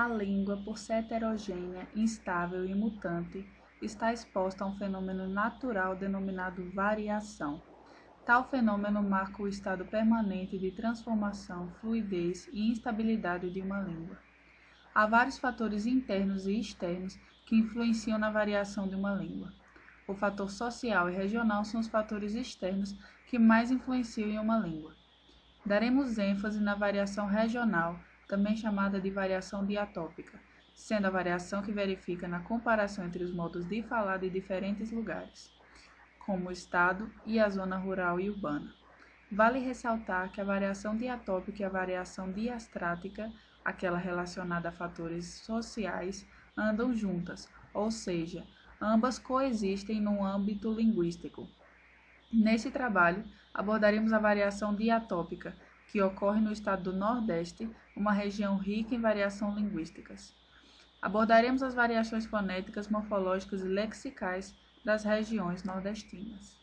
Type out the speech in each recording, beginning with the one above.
A língua, por ser heterogênea, instável e mutante, está exposta a um fenômeno natural denominado variação. Tal fenômeno marca o estado permanente de transformação, fluidez e instabilidade de uma língua. Há vários fatores internos e externos que influenciam na variação de uma língua. O fator social e regional são os fatores externos que mais influenciam em uma língua. Daremos ênfase na variação regional, também chamada de variação diatópica, sendo a variação que verifica na comparação entre os modos de falar de diferentes lugares, como o estado e a zona rural e urbana. Vale ressaltar que a variação diatópica e a variação diastrática, aquela relacionada a fatores sociais, andam juntas, ou seja, ambas coexistem no âmbito linguístico. Nesse trabalho, abordaremos a variação diatópica, que ocorre no estado do Nordeste, uma região rica em variações linguísticas. Abordaremos as variações fonéticas, morfológicas e lexicais das regiões nordestinas.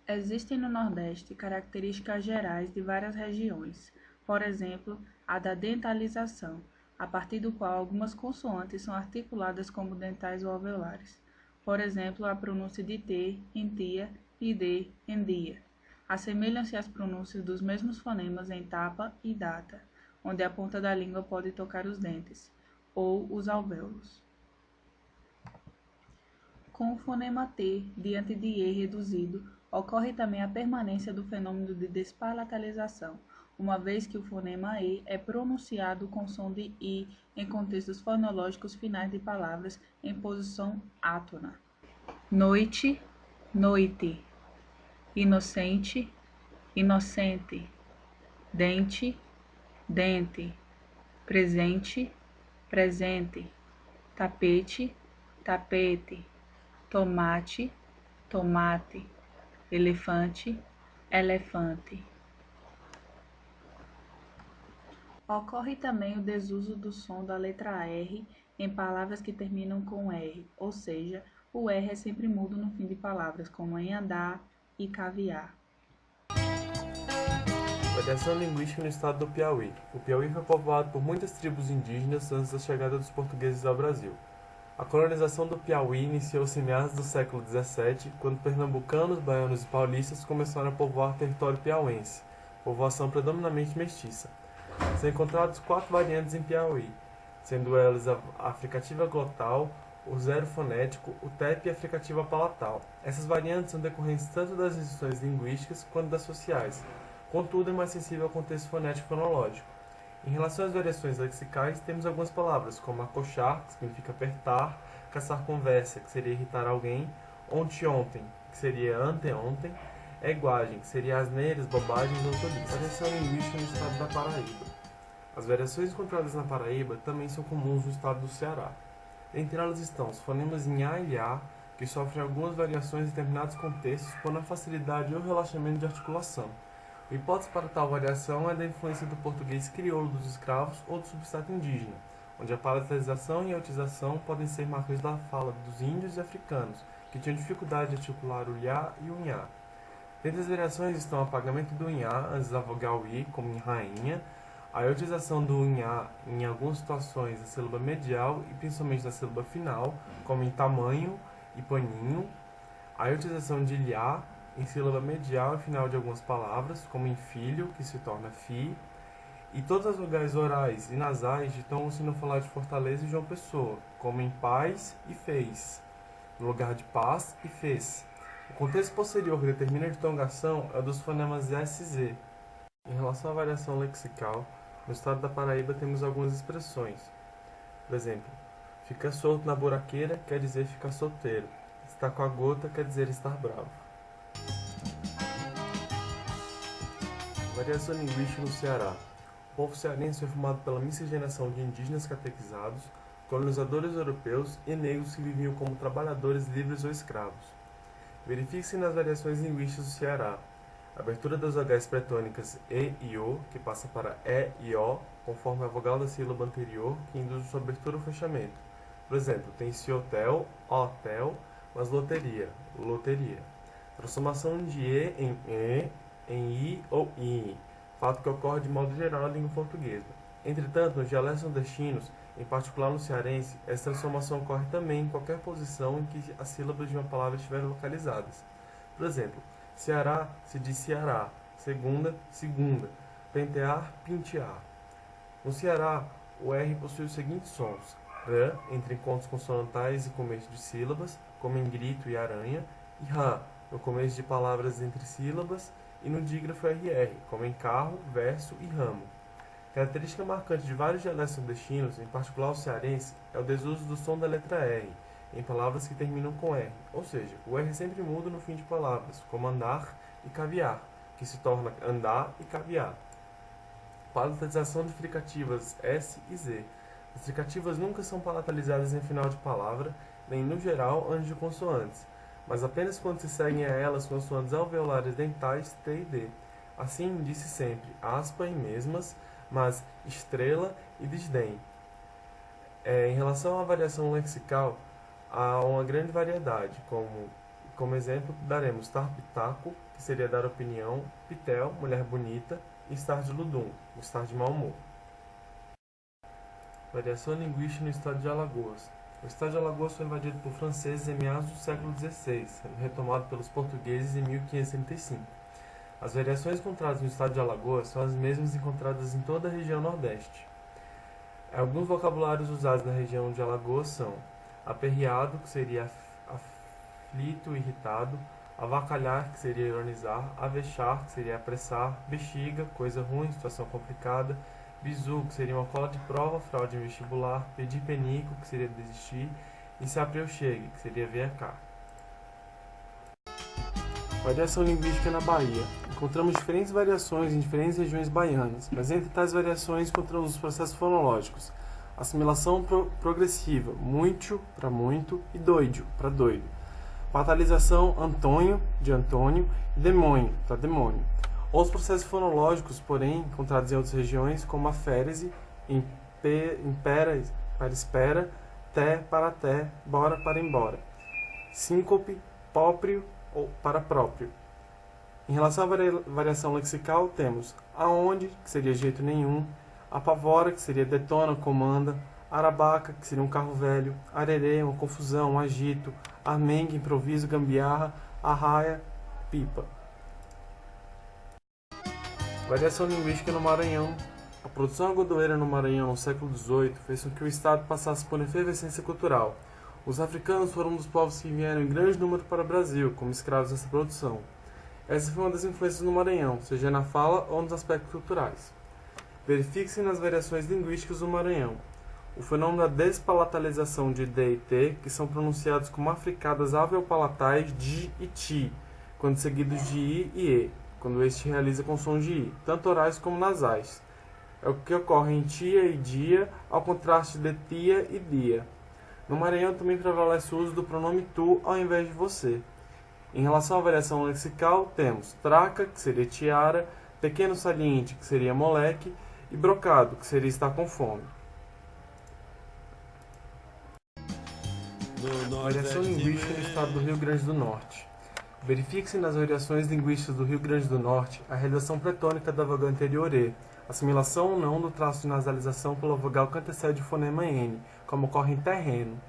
Existem no Nordeste características gerais de várias regiões, por exemplo, a da dentalização, a partir do qual algumas consoantes são articuladas como dentais ou alveolares. Por exemplo, a pronúncia de T em tia e D em dia. Assemelham-se às pronúncias dos mesmos fonemas em tapa e data, onde a ponta da língua pode tocar os dentes, ou os alvéolos. Com o fonema T diante de E reduzido, ocorre também a permanência do fenômeno de despalatalização, uma vez que o fonema E é pronunciado com som de I em contextos fonológicos finais de palavras em posição átona. Noite, noite. Inocente, inocente. Dente, dente. Presente, presente. Tapete, tapete. Tomate, tomate. Elefante, elefante. Ocorre também o desuso do som da letra R em palavras que terminam com R, ou seja, o R é sempre mudo no fim de palavras, como em andar e caviar. Variação linguística no estado do Piauí. O Piauí foi povoado por muitas tribos indígenas antes da chegada dos portugueses ao Brasil. A colonização do Piauí iniciou-se em meados do século XVII, quando pernambucanos, baianos e paulistas começaram a povoar território piauense, povoação predominantemente mestiça. São encontrados 4 variantes em Piauí, sendo elas a fricativa glotal, o zero fonético, o TEP e a fricativa palatal. Essas variantes são decorrentes tanto das restrições linguísticas quanto das sociais, contudo é mais sensível ao contexto fonético fonológico. Em relação às variações lexicais, temos algumas palavras, como acochar, que significa apertar, caçar conversa, que seria irritar alguém, ontem, que seria anteontem, eguagem, que seria asneiras, bobagens ou tolices. Variação linguística no estado da Paraíba. As variações encontradas na Paraíba também são comuns no estado do Ceará. Entre elas estão os fonemas nhá e lhá, que sofrem algumas variações em determinados contextos por uma facilidade ou relaxamento de articulação. A hipótese para tal variação é da influência do português crioulo dos escravos ou do substrato indígena, onde a palatalização e a otização podem ser marcas da fala dos índios e africanos, que tinham dificuldade de articular o lhá e o nhá. Dentre as variações estão o apagamento do nhá antes da vogal i, como em rainha, a utilização do nhá em algumas situações da sílaba medial e principalmente da sílaba final, como em tamanho e paninho, a utilização de lhá em sílaba medial e final de algumas palavras, como em filho, que se torna fi, e todas as vogais orais e nasais de tom sinofalar de Fortaleza e João Pessoa, como em paz e fez, no lugar de paz e fez. O contexto posterior que determina a ditongação é o dos fonemas SZ. Em relação à variação lexical, no estado da Paraíba temos algumas expressões. Por exemplo, ficar solto na buraqueira quer dizer ficar solteiro. Estar com a gota quer dizer estar bravo. Variação linguística no Ceará. O povo cearense foi formado pela miscigenação de indígenas catequizados, colonizadores europeus e negros que viviam como trabalhadores livres ou escravos. Verifique-se nas variações linguísticas do Ceará. A abertura das vogais pretônicas E e O, que passa para E e O, conforme a vogal da sílaba anterior, que induz sua abertura ou fechamento. Por exemplo, tem-se hotel, hotel, mas loteria, loteria. Transformação de E em I ou I, fato que ocorre de modo geral na língua portuguesa. Entretanto, nos dialetos nordestinos, em particular no cearense, essa transformação ocorre também em qualquer posição em que as sílabas de uma palavra estiverem localizadas. Por exemplo, Ceará se diz Ceará, segunda, segunda, pentear, pentear. No Ceará, o R possui os seguintes sons: R, entre encontros consonantais e começo de sílabas, como em grito e aranha, e Rá, no começo de palavras entre sílabas, e no dígrafo RR, como em carro, verso e ramo. Característica marcante de vários dialetos nordestinos, em particular o cearense, é o desuso do som da letra R, em palavras que terminam com R, ou seja, o R sempre muda no fim de palavras, como andar e caviar, que se torna andar e caviar. Palatalização de fricativas S e Z. As fricativas nunca são palatalizadas em final de palavra, nem no geral antes de consoantes, mas apenas quando se seguem a elas consoantes alveolares dentais T e D. Assim, disse sempre aspa e mesmas, mas estrela e desdém. Em relação à variação lexical, há uma grande variedade, como exemplo daremos tar pitaco, que seria dar opinião, pitel, mulher bonita, e estar de ludum, estar de mau humor. Variação linguística no estado de Alagoas. O estado de Alagoas foi invadido por franceses em meados do século XVI, sendo retomado pelos portugueses em 1535. As variações encontradas no estado de Alagoas são as mesmas encontradas em toda a região Nordeste. Alguns vocabulários usados na região de Alagoas são aperreado, que seria aflito, irritado, avacalhar, que seria ironizar, avexar, que seria apressar, bexiga, coisa ruim, situação complicada, bizu, que seria uma cola de prova, fraude em vestibular, pedir penico, que seria desistir, e se apreu chegue, que seria venha cá. Variação linguística na Bahia. Encontramos diferentes variações em diferentes regiões baianas, mas entre tais variações encontramos os processos fonológicos: assimilação progressiva, muito para muito e doido para doido. Patalização Antônio, de Antônio, e demônio, para demônio. Outros processos fonológicos, porém, encontrados em outras regiões, como a férese, impera para espera, té para té, bora para embora. Síncope, próprio ou para próprio. Em relação à variação lexical, temos aonde, que seria jeito nenhum, apavora, que seria detona, comanda, arabaca, que seria um carro velho, arerê, uma confusão, um agito, armengue, improviso, gambiarra, arraia, pipa. Variação linguística no Maranhão. A produção agudoeira no Maranhão no século XVIII fez com que o estado passasse por efervescência cultural. Os africanos foram um dos povos que vieram em grande número para o Brasil, como escravos nessa produção. Essa foi uma das influências no Maranhão, seja na fala ou nos aspectos culturais. Verifique-se nas variações linguísticas do Maranhão. O fenômeno da despalatalização de D e T, que são pronunciados como africadas aveopalatais de e ti, quando seguidos de I e E, quando este realiza com som de I, tanto orais como nasais. É o que ocorre em tia e dia, ao contraste de tia e dia. No Maranhão também prevalece o uso do pronome tu ao invés de você. Em relação à variação lexical, temos traca, que seria tiara, pequeno saliente, que seria moleque, e brocado, que seria estar com fome. Variação linguística no estado do Rio Grande do Norte. Verifique-se nas variações linguísticas do Rio Grande do Norte a realização pretônica da vogal anterior E, assimilação ou não do traço de nasalização pela vogal que antecede o fonema N, como ocorre em terreno.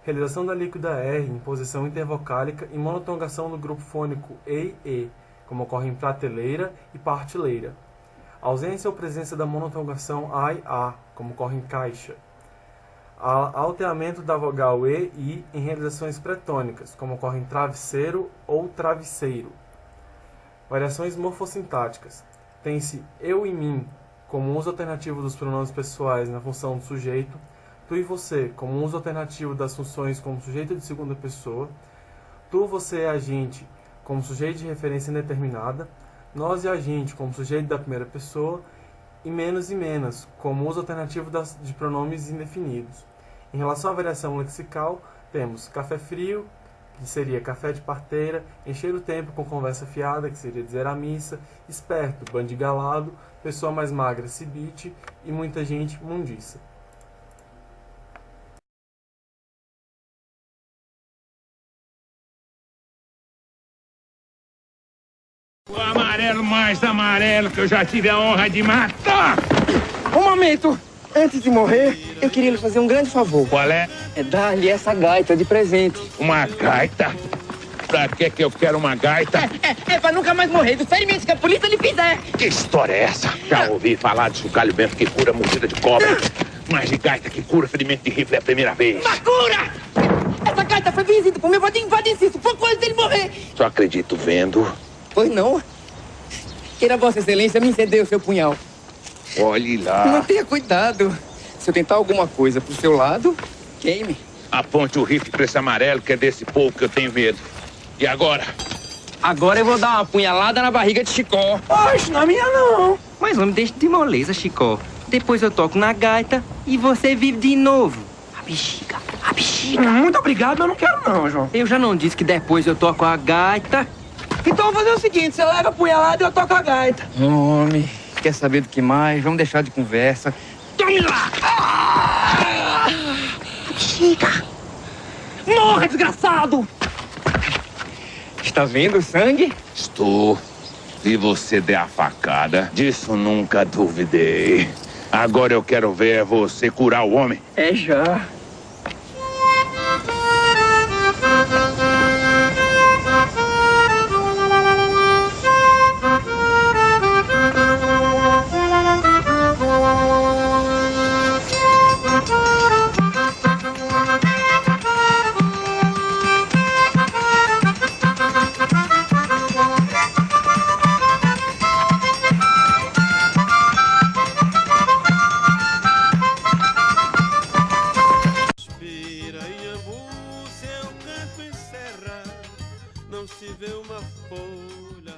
Realização da líquida R em posição intervocálica e monotongação do grupo fônico E, como ocorre em prateleira e partileira. Ausência ou presença da monotongação A, como ocorre em caixa. Alteamento da vogal E e I em realizações pretônicas, como ocorre em travesseiro ou travesseiro. Variações morfossintáticas. Tem-se eu e mim como uso alternativo dos pronomes pessoais na função do sujeito, tu e você como uso alternativo das funções como sujeito de segunda pessoa, tu, você e a gente como sujeito de referência indeterminada, nós e a gente como sujeito da primeira pessoa, e menos como uso alternativo de pronomes indefinidos. Em relação à variação lexical, temos café frio, que seria café de parteira, encher o tempo com conversa fiada, que seria dizer a missa, esperto, bandigalado, pessoa mais magra, cibite, e muita gente, mundiça. O amarelo mais amarelo que eu já tive a honra de matar! Um momento! Antes de morrer, eu queria lhe fazer um grande favor. Qual é? É dar-lhe essa gaita de presente. Uma gaita? Pra que eu quero uma gaita? É pra nunca mais morrer dos ferimentos que a polícia lhe fizer. Que história é essa? Já ouvi falar de chocalho bento que cura mordida de cobra. Mas de gaita que cura ferimento de rifle é a primeira vez. Macura! Essa gaita foi vencida por meu vô de invadicício, pouco antes dele morrer. Só acredito vendo. Pois não. Queira Vossa Excelência me ceder o seu punhal. Olhe lá. Mantenha cuidado. Se eu tentar alguma coisa pro seu lado, queime. Aponte o rifle pra esse amarelo, que é desse povo que eu tenho medo. E agora? Agora eu vou dar uma punhalada na barriga de Chicó. Oxe, não é minha não. Mas homem, deixa de moleza, Chicó. Depois eu toco na gaita e você vive de novo. A bexiga, a bexiga. Muito obrigado, eu não quero não, João. Eu já não disse que depois eu toco a gaita. Então vou fazer o seguinte, você leva a punhalada e eu toco a gaita. Homem, quer saber do que mais? Vamos deixar de conversa. Tome lá! A bexiga. Morra, desgraçado! Está vendo o sangue? Estou. Se você der a facada, disso nunca duvidei. Agora eu quero ver você curar o homem. É já. Não se vê uma folha